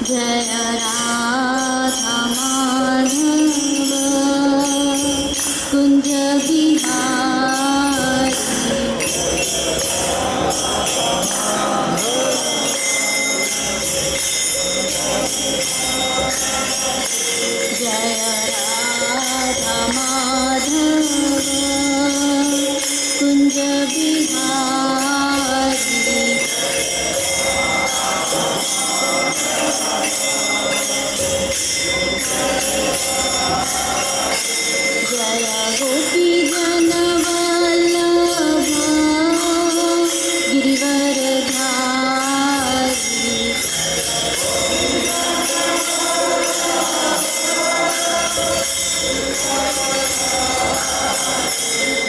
जय राधा माधव कुंज बिहारी। जय राधा माधव कुंज बिहारी। जय गोपी जन वल्लभ गिरिवरधारी।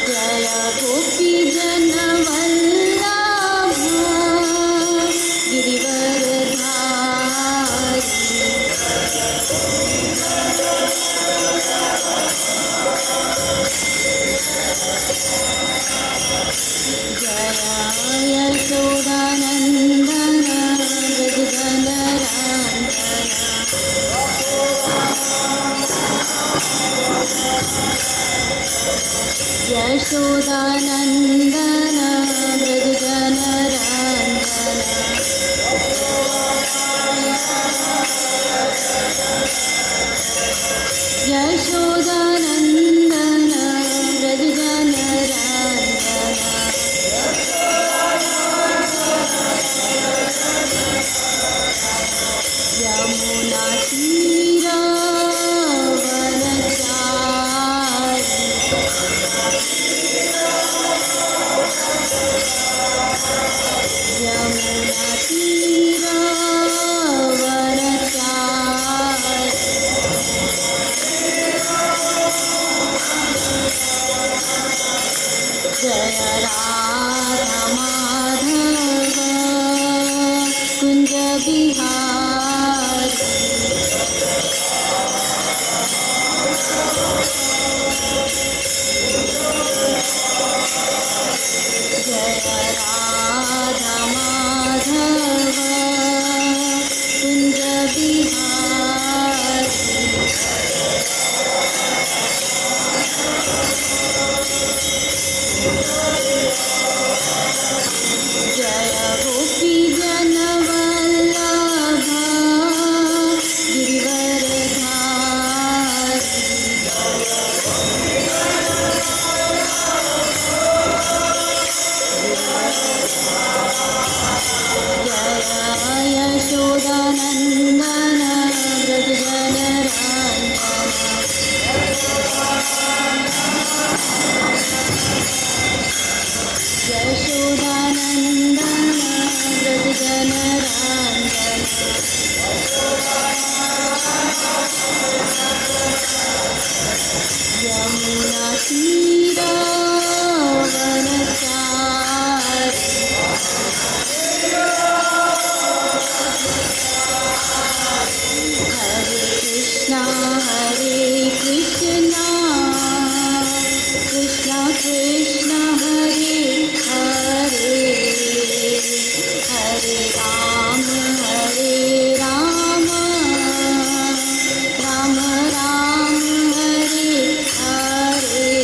जय गोपी जन वल्लभ गिरिवरधारी। जय यशोदानन्दन व्रजधनरञ्जन। यशोदानन्दन व्रजधनरञ्जन। यशोदानन्दन व्रजधनरञ्जन। यमुना तीरवनचारी। यमुना तीरवनचारी। जय राधा माधव कुंज बिहारी। जय राधा माधव कुंज बिहारी। जय गोपी जन वल्लभ गिरिवरधारी। जय यशोदानन्दन व्रजधनरञ्जन। यशोदानन्दन व्रजधनरञ्जन। यमुना तीरवनचारी। हरे कृष्णा कृष्णा कृष्णा हरे हरे। हरे राम राम राम हरे हरे।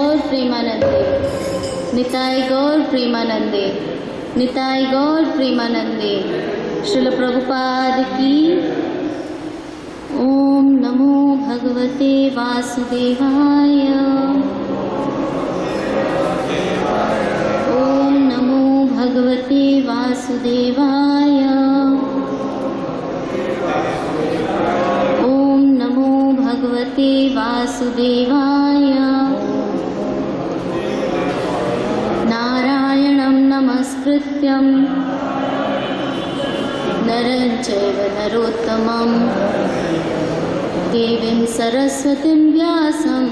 गौर प्रेमानंदे, निताय गौर प्रेमानंदे, निताय गौर प्रेमानंदे। श्रील प्रभुपाद की। ओम नमो भगवते वासुदेवाय। ओम नमो भगवते वासुदेवाय। ओम नमो भगवते वासुदेवाय। नारायणं नमस्कृत्यं नरं चैव नरोत्तमं देवीं सरस्वतीं व्यासं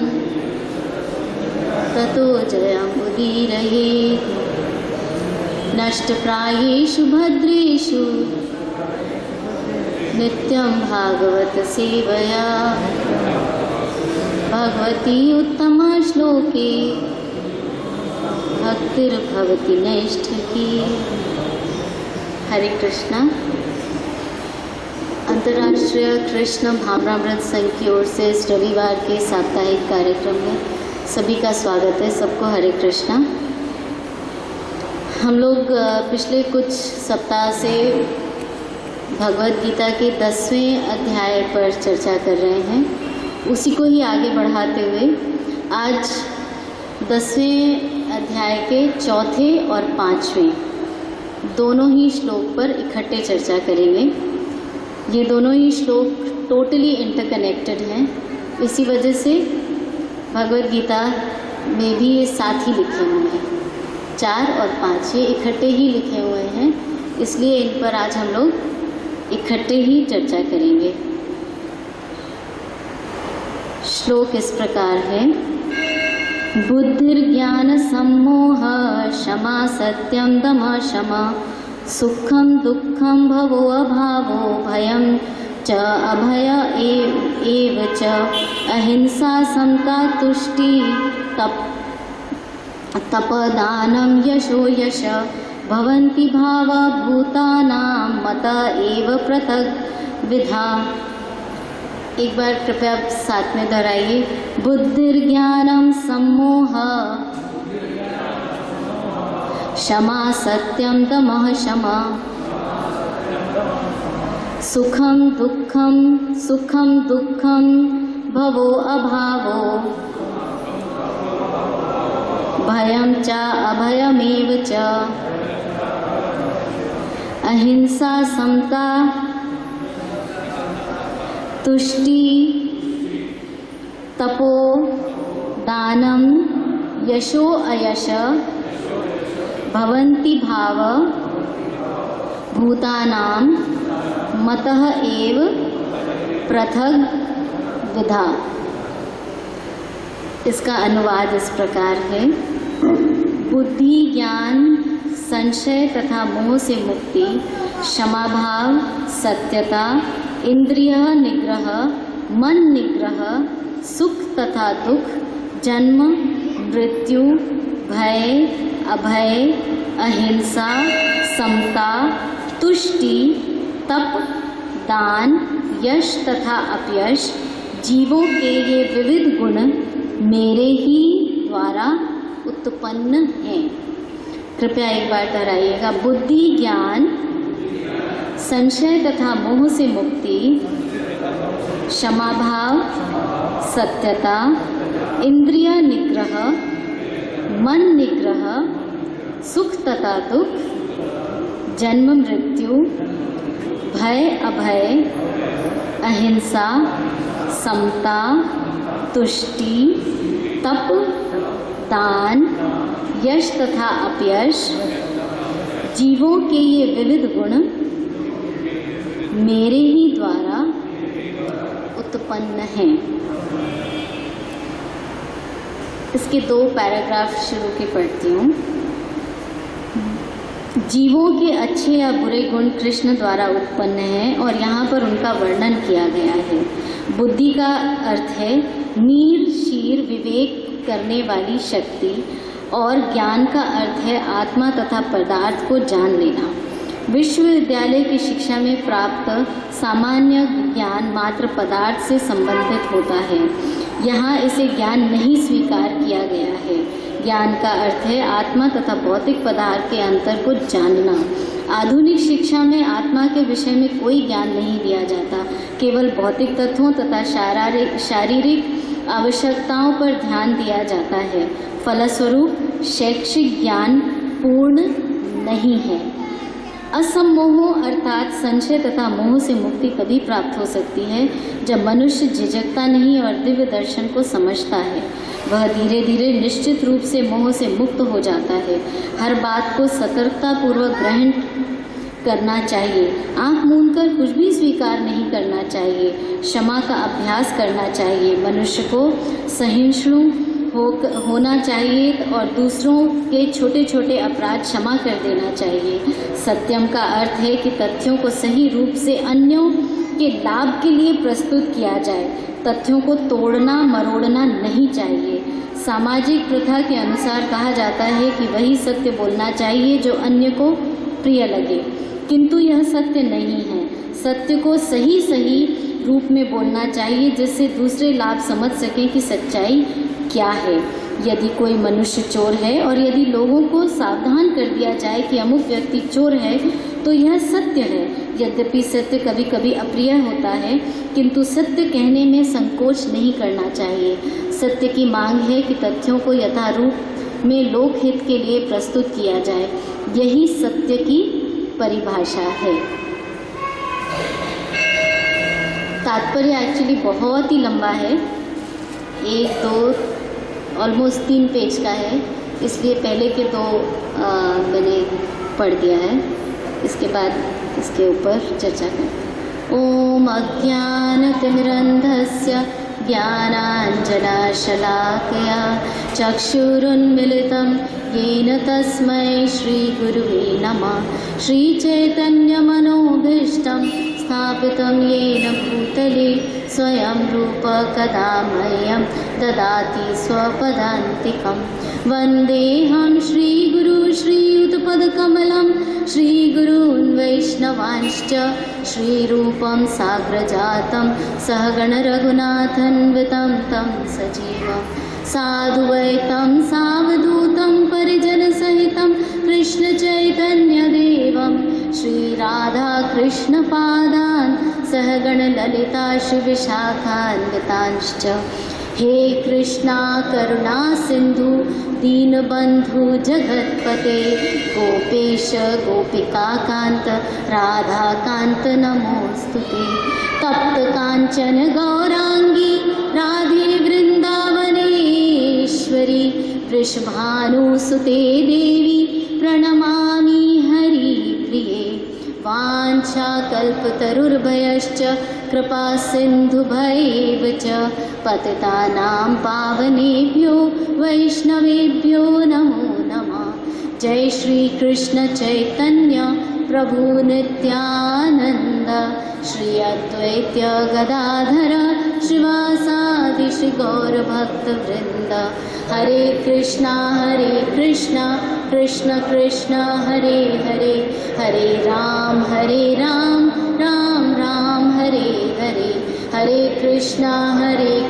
ततो जयमुदीरयेत्। नष्टप्रायेषु भद्रेषु नित्यं भागवत सेवया भगवती उत्तमा श्लोके भक्तिर्भवति नैष्ठिकी। हरे कृष्णा। अंतर्राष्ट्रीय कृष्ण भावनामृत संघ की ओर से इस रविवार के साप्ताहिक कार्यक्रम में सभी का स्वागत है। सबको हरे कृष्णा। हम लोग पिछले कुछ सप्ताह से भगवद गीता के 10वें अध्याय पर चर्चा कर रहे हैं। उसी को ही आगे बढ़ाते हुए आज 10वें अध्याय के 4थे और 5वें दोनों ही श्लोक पर इकट्ठे चर्चा करेंगे। ये दोनों ही श्लोक टोटली इंटरकनेक्टेड हैं। इसी वजह से भगवद गीता में भी ये साथ ही लिखे हुए हैं। 4 और 5 ये इकट्ठे ही लिखे हुए हैं, इसलिए इन पर आज हम लोग इकट्ठे ही चर्चा करेंगे। श्लोक इस प्रकार है। बुद्धिर्ज्ञान सम्मोह क्षमा सत्यं दमः शमा सुखं दुःखं भवो अभावो भयं च अभय एव च अहिंसा समता तुष्टि तपदानं यशो यश भवन्ति भावभूतानां मत एव पृथग् विधा। एक बार कृपया साथ में दोहराइए। बुद्धिर्ज्ञानं सम्मोह क्षमा सत्यं दमः शमा सुखं दुःखं भवो अभावो भयं च अभयमेव च अहिंसा समता तुष्टि तपो दानं यशो अयश भवन्ति भाव भूतानां मतः एव पृथग् विधा। इसका अनुवाद इस प्रकार है। बुद्धि ज्ञान संशय तथा मोह से मुक्ति, क्षमा भाव, सत्यता, इंद्रिय निग्रह, मन निग्रह, सुख तथा दुख, जन्म मृत्यु, भय अभय, अहिंसा, समता, तुष्टि, तप, दान, यश तथा अपयश, जीवों के ये विविध गुण मेरे ही द्वारा उत्पन्न हैं। कृपया एक बार दोहराइएगा। बुद्धि ज्ञान संशय तथा मोह से मुक्ति, क्षमा भाव, सत्यता, इंद्रिय निग्रह, मन निग्रह, सुख तथा दुख, जन्म मृत्यु, भय अभय, अहिंसा, समता, तुष्टि, तप, दान, यश तथा अपयश, जीवों के ये विविध गुण मेरे ही द्वारा उत्पन्न हैं। इसके 2 पैराग्राफ शुरू के पढ़ती हूँ। जीवों के अच्छे या बुरे गुण कृष्ण द्वारा उत्पन्न हैं और यहाँ पर उनका वर्णन किया गया है। बुद्धि का अर्थ है नीर शीर विवेक करने वाली शक्ति और ज्ञान का अर्थ है आत्मा तथा पदार्थ को जान लेना। विश्वविद्यालय की शिक्षा में प्राप्त सामान्य ज्ञान मात्र पदार्थ से संबंधित होता है। यहाँ इसे ज्ञान नहीं स्वीकार किया गया है। ज्ञान का अर्थ है आत्मा तथा भौतिक पदार्थ के अंतर को जानना। आधुनिक शिक्षा में आत्मा के विषय में कोई ज्ञान नहीं दिया जाता, केवल भौतिक तत्वों तथा शारीरिक आवश्यकताओं पर ध्यान दिया जाता है। फलस्वरूप शैक्षिक ज्ञान पूर्ण नहीं है। असम्मोह अर्थात संशय तथा मोह से मुक्ति तभी प्राप्त हो सकती है जब मनुष्य झिझकता नहीं और दिव्य दर्शन को समझता है। वह धीरे धीरे निश्चित रूप से मोह से मुक्त हो जाता है। हर बात को सतर्कतापूर्वक ग्रहण करना चाहिए। आँख मूंदकर कुछ भी स्वीकार नहीं करना चाहिए। क्षमा का अभ्यास करना चाहिए। मनुष्य को सहिष्णु होना चाहिए और दूसरों के छोटे छोटे अपराध क्षमा कर देना चाहिए। सत्यम का अर्थ है कि तथ्यों को सही रूप से अन्यों के लाभ के लिए प्रस्तुत किया जाए। तथ्यों को तोड़ना मरोड़ना नहीं चाहिए। सामाजिक प्रथा के अनुसार कहा जाता है कि वही सत्य बोलना चाहिए जो अन्य को प्रिय लगे, किंतु यह सत्य नहीं है। सत्य को सही सही रूप में बोलना चाहिए जिससे दूसरे लाभ समझ सकें कि सच्चाई क्या है। यदि कोई मनुष्य चोर है और यदि लोगों को सावधान कर दिया जाए कि अमुक व्यक्ति चोर है तो यह सत्य है। यद्यपि सत्य कभी कभी अप्रिय होता है, किंतु सत्य कहने में संकोच नहीं करना चाहिए। सत्य की मांग है कि तथ्यों को यथारूप में लोकहित के लिए प्रस्तुत किया जाए। यही सत्य की परिभाषा है। तात्पर्य एक्चुअली बहुत ही लंबा है, 1, 2 ऑलमोस्ट 3 पेज का है, इसलिए पहले के 2 मैंने पढ़ दिया है। इसके बाद इसके ऊपर चर्चा करें। ओम अज्ञानतिमिरन्धस्य ज्ञानाञ्जनशलाकया चक्षुरुन्मिलितं येन तस्मै श्रीगुरुवे नमः। श्रीचैतन्यमनोभीष्टं स्थापितं येन भूतले स्वयं रूप कदा मह्यं ददाति स्वपदान्तिकं। वन्देऽहं श्रीगुरु श्रीयुतपदकमलं श्रीगुरून् वैष्णवांश्च श्रीरूपं साग्रजातं सहगणरघुनाथन्वितं तं सजीवं साधुवैतं सावधूतं परिजनसहितं कृष्णचैतन्यदेवं श्रीराधाकृष्णपादान् सहगणललिता शिवशाखान्वितांश्च। हे कृष्णा करुणा सिंधु दीनबंधु जगत्पते गोपेश गोपिकाकांत राधाकांत नमोस्तुते। तप्त कांचन गौरांगी राधे वृंदावनेश्वरी वृषभानुसुते देवी प्रणमामि हरिप्रिये। वाञ्छाकल्पतरुर्भयश्च कृपा सिन्धुभैव च पतितानां पावनेभ्यो वैष्णवेभ्यो नमो नमः। जय श्री कृष्ण चैतन्य प्रभु नित्यानंद श्री अद्वैत गदाधर श्रीवासादि श्री गौर भक्त वृंद। हरे कृष्णा कृष्ण कृष्ण हरे हरे, हरे राम राम राम हरे हरे। हरे कृष्णा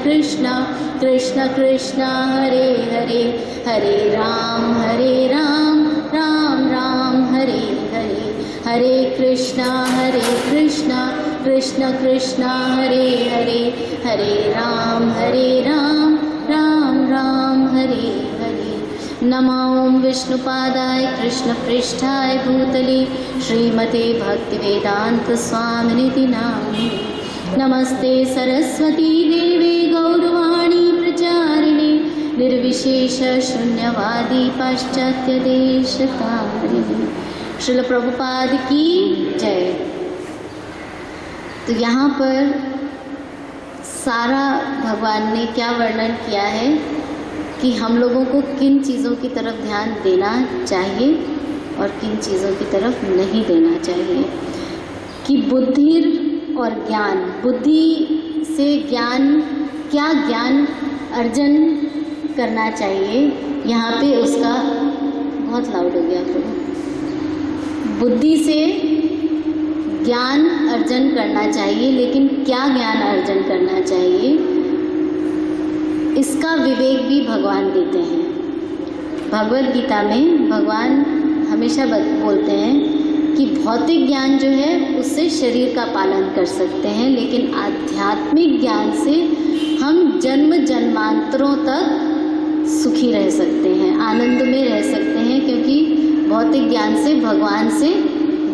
कृष्ण कृष्ण हरे हरे, हरे राम राम राम हरे हरे। हरे कृष्णा कृष्ण कृष्ण हरे हरे, हरे राम राम राम हरे हरे। नमो विष्णुपादाय कृष्णपृष्ठाय भूतले श्रीमते भक्तिवेदांत स्वामिनिति नामिने। नमस्ते सरस्वती देवे गौरवाणी प्रचारिणे निर्विशेष शून्यवादी पाश्चात्य देशतारिणे। श्रील प्रभुपाद की जय। तो यहाँ पर सारा भगवान ने क्या वर्णन किया है कि हम लोगों को किन चीज़ों की तरफ ध्यान देना चाहिए और किन चीज़ों की तरफ नहीं देना चाहिए। कि बुद्धि और ज्ञान, बुद्धि से ज्ञान, क्या ज्ञान अर्जन करना चाहिए। यहाँ पे उसका बहुत लाउड हो गया तो बुद्धि से ज्ञान अर्जन करना चाहिए, लेकिन क्या ज्ञान अर्जन करना चाहिए इसका विवेक भी भगवान देते हैं। भगवद गीता में भगवान हमेशा बोलते हैं कि भौतिक ज्ञान जो है उससे शरीर का पालन कर सकते हैं, लेकिन आध्यात्मिक ज्ञान से हम जन्म जन्मांतरों तक सुखी रह सकते हैं, आनंद में रह सकते हैं, क्योंकि भौतिक ज्ञान से भगवान से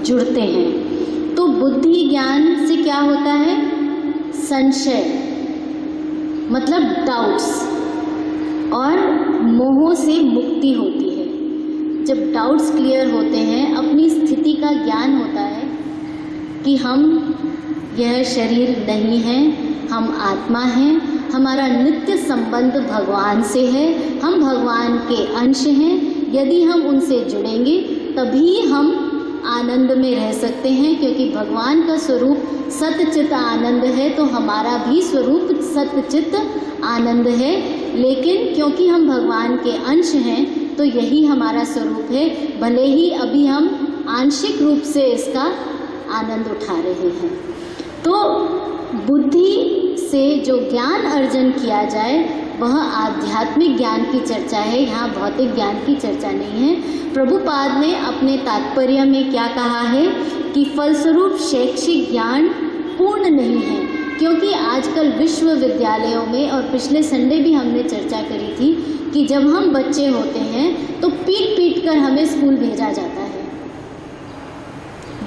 जुड़ते हैं। तो बुद्धि ज्ञान से क्या होता है? संशय मतलब डाउट्स, और मोह से मुक्ति होती है। जब डाउट्स क्लियर होते हैं, अपनी स्थिति का ज्ञान होता है कि हम यह शरीर नहीं हैं, हम आत्मा हैं, हमारा नित्य संबंध भगवान से है, हम भगवान के अंश हैं, यदि हम उनसे जुड़ेंगे तभी हम आनंद में रह सकते हैं, क्योंकि भगवान का स्वरूप सतचित आनंद है, तो हमारा भी स्वरूप सतचित आनंद है। लेकिन क्योंकि हम भगवान के अंश हैं तो यही हमारा स्वरूप है, भले ही अभी हम आंशिक रूप से इसका आनंद उठा रहे हैं। तो बुद्धि से जो ज्ञान अर्जन किया जाए वह आध्यात्मिक ज्ञान की चर्चा है, यहाँ भौतिक ज्ञान की चर्चा नहीं है। प्रभुपाद ने अपने तात्पर्य में क्या कहा है कि फलस्वरूप शैक्षिक ज्ञान पूर्ण नहीं है, क्योंकि आजकल विश्वविद्यालयों में, और पिछले संडे भी हमने चर्चा करी थी कि जब हम बच्चे होते हैं तो पीट पीट कर हमें स्कूल भेजा जाता है,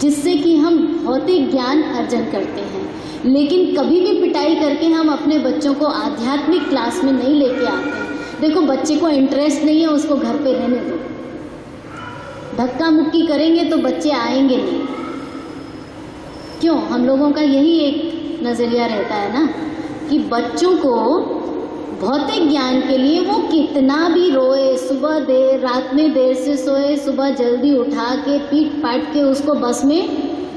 जिससे कि हम भौतिक ज्ञान अर्जन करते हैं, लेकिन कभी भी पिटाई करके हम अपने बच्चों को आध्यात्मिक क्लास में नहीं लेके आते। देखो, बच्चे को इंटरेस्ट नहीं है, उसको घर पे रहने दो, धक्का मुक्की करेंगे तो बच्चे आएंगे नहीं। क्यों? हम लोगों का यही एक नज़रिया रहता है ना कि बच्चों को भौतिक ज्ञान के लिए वो कितना भी रोए, सुबह देर, रात में देर से सोए, सुबह जल्दी उठा के पीट पाट के उसको बस में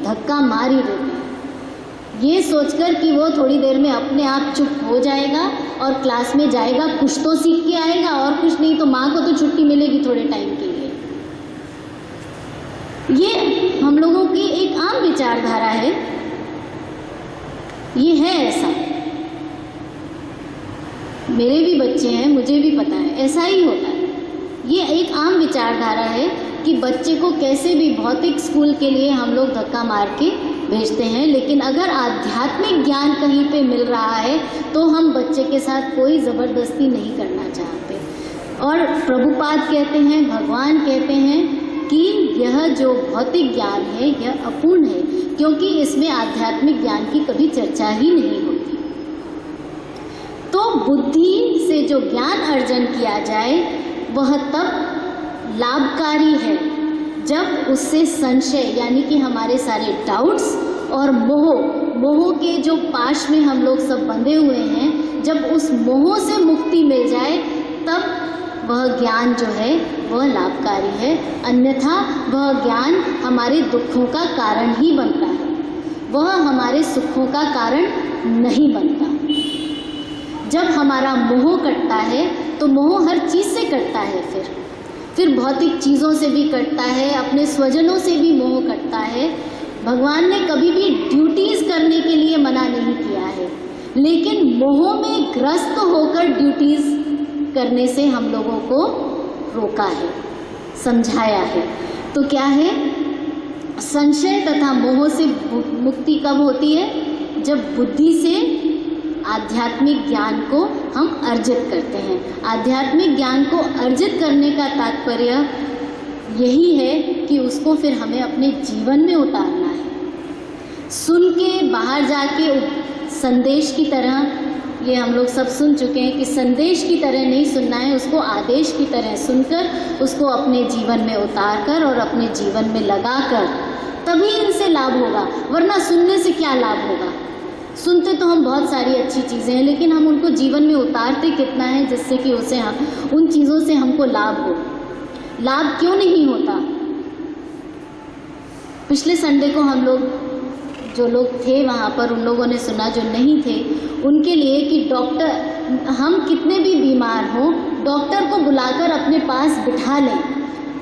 धक्का मार ही देते हैं, ये सोचकर कि वो थोड़ी देर में अपने आप चुप हो जाएगा और क्लास में जाएगा, कुछ तो सीख के आएगा, और कुछ नहीं तो माँ को तो छुट्टी मिलेगी थोड़े टाइम के लिए। ये हम लोगों की एक आम विचारधारा है, ये है ऐसा। मेरे भी बच्चे हैं, मुझे भी पता है, ऐसा ही होता है। ये एक आम विचारधारा है कि बच्चे को कैसे भी भौतिक स्कूल के लिए हम लोग धक्का मार के भेजते हैं, लेकिन अगर आध्यात्मिक ज्ञान कहीं पे मिल रहा है तो हम बच्चे के साथ कोई ज़बरदस्ती नहीं करना चाहते। और प्रभुपाद कहते हैं, भगवान कहते हैं कि यह जो भौतिक ज्ञान है यह अपूर्ण है, क्योंकि इसमें आध्यात्मिक ज्ञान की कभी चर्चा ही नहीं होती। तो बुद्धि से जो ज्ञान अर्जन किया जाए वह तब लाभकारी है जब उससे संशय, यानी कि हमारे सारे डाउट्स और मोह के जो पाश में हम लोग सब बंधे हुए हैं, जब उस मोह से मुक्ति मिल जाए तब वह ज्ञान जो है वह लाभकारी है। अन्यथा वह ज्ञान हमारे दुखों का कारण ही बनता है, वह हमारे सुखों का कारण नहीं बनता। जब हमारा मोह कटता है तो मोह हर चीज़ से कटता है, फिर भौतिक चीज़ों से भी कटता है, अपने स्वजनों से भी मोह कटता है। भगवान ने कभी भी ड्यूटीज़ करने के लिए मना नहीं किया है, लेकिन मोह में ग्रस्त होकर ड्यूटीज़ करने से हम लोगों को रोका है, समझाया है। तो क्या है? संशय तथा मोह से मुक्ति कब होती है? जब बुद्धि से आध्यात्मिक ज्ञान को हम अर्जित करते हैं। आध्यात्मिक ज्ञान को अर्जित करने का तात्पर्य यही है कि उसको फिर हमें अपने जीवन में उतारना है। सुन के बाहर जाके संदेश की तरह, ये हम लोग सब सुन चुके हैं कि संदेश की तरह नहीं सुनना है, उसको आदेश की तरह सुनकर उसको अपने जीवन में उतारकर और अपने जीवन में लगाकर तभी इनसे लाभ होगा, वरना सुनने से क्या लाभ होगा। सुनते तो हम बहुत सारी अच्छी चीज़ें हैं, लेकिन हम उनको जीवन में उतारते कितना है जिससे कि उसे हम उन चीज़ों से हमको लाभ हो। लाभ क्यों नहीं होता? पिछले संडे को हम लोग, जो लोग थे वहाँ पर, उन लोगों ने सुना, जो नहीं थे उनके लिए, कि डॉक्टर, हम कितने भी बीमार हों, डॉक्टर को बुलाकर अपने पास बिठा लें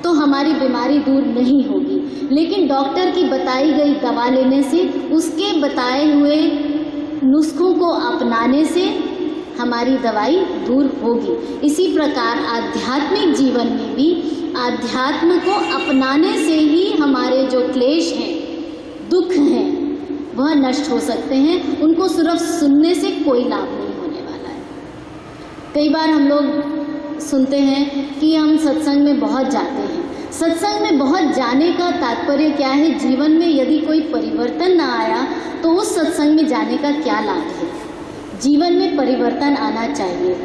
तो हमारी बीमारी दूर नहीं होगी, लेकिन डॉक्टर की बताई गई दवा लेने से, उसके बताए हुए नुस्खों को अपनाने से हमारी दवाई दूर होगी। इसी प्रकार आध्यात्मिक जीवन में भी आध्यात्म को अपनाने से ही हमारे जो क्लेश हैं, दुख हैं, वह नष्ट हो सकते हैं। उनको सिर्फ सुनने से कोई लाभ नहीं होने वाला है। कई बार हम लोग सुनते हैं कि हम सत्संग में बहुत जाते हैं। सत्संग में बहुत जाने का तात्पर्य क्या है? जीवन में यदि कोई परिवर्तन ना आया तो उस सत्संग में जाने का क्या लाभ है? जीवन में परिवर्तन आना चाहिए।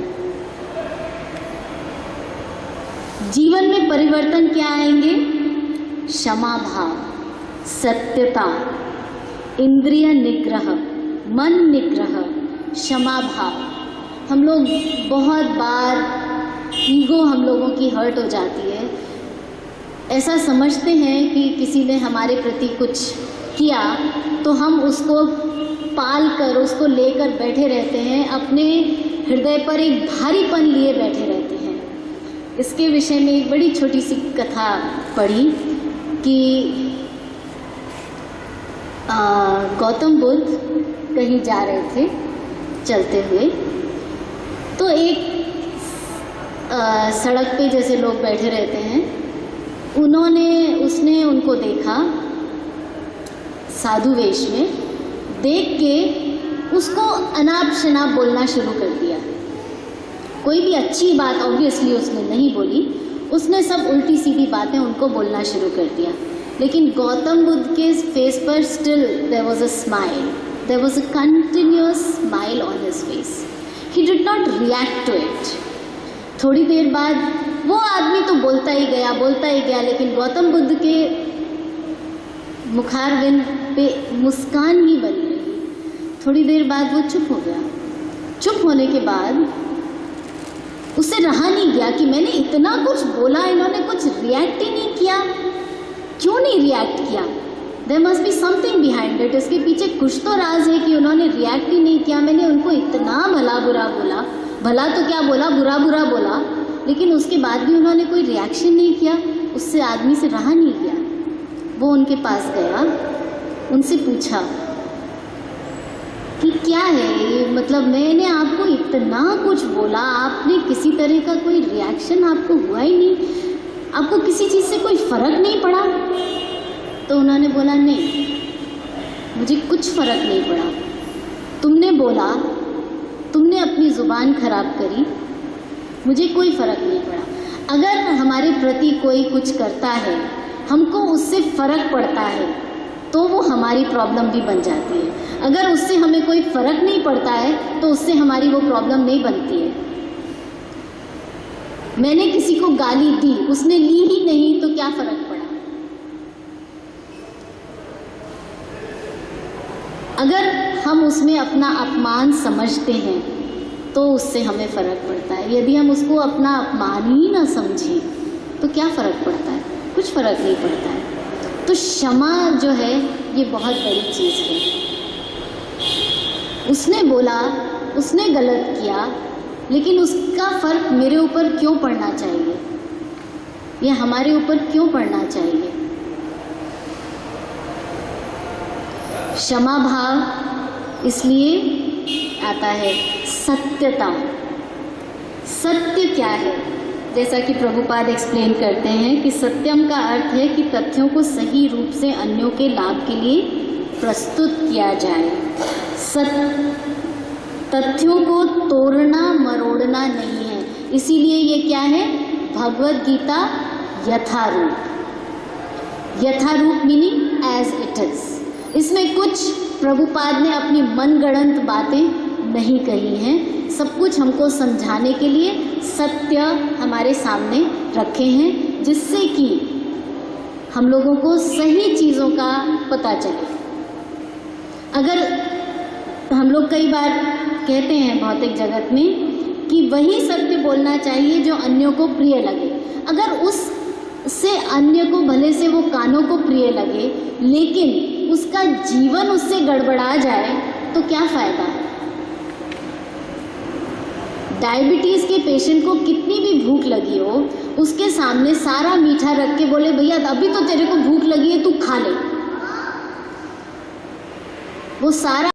जीवन में परिवर्तन क्या आएंगे? क्षमा भाव, सत्यता, इंद्रिय निग्रह, मन निग्रह, क्षमा भाव। हम लोग बहुत बार ईगो हम लोगों की हर्ट हो जाती है। ऐसा समझते हैं कि किसी ने हमारे प्रति कुछ किया तो हम उसको पाल कर, उसको लेकर बैठे रहते हैं, अपने हृदय पर एक भारीपन लिए बैठे रहते हैं। इसके विषय में एक बड़ी छोटी सी कथा पढ़ी कि गौतम बुद्ध कहीं जा रहे थे चलते हुए, तो एक सड़क पे जैसे लोग बैठे रहते हैं, उसने उनको देखा साधु वेश में। देख के उसको अनाप शनाप बोलना शुरू कर दिया। कोई भी अच्छी बात ऑब्वियसली उसने नहीं बोली, उसने सब उल्टी सीधी बातें उनको बोलना शुरू कर दिया। लेकिन गौतम बुद्ध के फेस पर still there was a smile, there was a continuous smile on his face. He did not react to it. थोड़ी देर बाद वो आदमी तो बोलता ही गया, लेकिन गौतम बुद्ध के मुखारविंद पे मुस्कान ही बनी रही। थोड़ी देर बाद वो चुप हो गया। चुप होने के बाद उसे रहा नहीं गया कि मैंने इतना कुछ बोला, इन्होंने कुछ रिएक्ट ही नहीं किया। क्यों नहीं रिएक्ट किया? There must be something behind it. इसके पीछे कुछ तो राज है कि उन्होंने रिएक्ट ही नहीं किया। मैंने उनको इतना भला बुरा बोला, भला तो क्या बोला, बुरा बुरा बोला, लेकिन उसके बाद भी उन्होंने कोई रिएक्शन नहीं किया। उससे आदमी से रहा नहीं गया। वो उनके पास गया, उनसे पूछा कि क्या है ये, मतलब मैंने आपको इतना कुछ बोला, आपने किसी तरह का कोई रिएक्शन आपको हुआ ही नहीं, आपको किसी चीज़ से कोई फ़र्क नहीं पड़ा? तो उन्होंने बोला नहीं, मुझे कुछ फ़र्क नहीं पड़ा। तुमने बोला, तुमने अपनी ज़ुबान खराब करी, मुझे कोई फ़र्क नहीं पड़ा। अगर हमारे प्रति कोई कुछ करता है, हमको उससे फ़र्क पड़ता है, तो वो हमारी प्रॉब्लम भी बन जाती है। अगर उससे हमें कोई फ़र्क नहीं पड़ता है तो उससे हमारी वो प्रॉब्लम नहीं बनती है। मैंने किसी को गाली दी, उसने ली ही नहीं, तो क्या फ़र्क पड़ा? अगर हम उसमें अपना अपमान समझते हैं तो उससे हमें फ़र्क पड़ता है। यदि हम उसको अपना अपमान ही ना समझें तो क्या फ़र्क पड़ता है? कुछ फ़र्क नहीं पड़ता है। तो क्षमा जो है ये बहुत बड़ी चीज़ है। उसने बोला, उसने गलत किया, लेकिन उसका फ़र्क मेरे ऊपर क्यों पड़ना चाहिए या हमारे ऊपर क्यों पड़ना चाहिए? क्षमा भाव इसलिए आता है। सत्यता, सत्य क्या है? जैसा कि प्रभुपाद एक्सप्लेन करते हैं कि सत्यम का अर्थ है कि तथ्यों को सही रूप से अन्यों के लाभ के लिए प्रस्तुत किया जाए। तथ्यों को तोड़ना मरोड़ना नहीं है। इसीलिए ये क्या है? भगवद गीता यथारूप। यथारूप मीनिंग एज इट इज। इसमें कुछ प्रभुपाद ने अपनी मनगढ़ंत बातें नहीं कही हैं। सब कुछ हमको समझाने के लिए सत्य हमारे सामने रखे हैं, जिससे कि हम लोगों को सही चीज़ों का पता चले। अगर हम लोग कई बार कहते हैं भौतिक जगत में कि वही सत्य बोलना चाहिए जो अन्यों को प्रिय लगे। अगर उससे अन्य को भले से वो कानों को प्रिय लगे, लेकिन उसका जीवन उससे गड़बड़ा जाए तो क्या फ़ायदा है? डायबिटीज़ के पेशेंट को कितनी भी भूख लगी हो, उसके सामने सारा मीठा रख के बोले भैया अभी तो तेरे को भूख लगी है, तू खा ले, वो सारा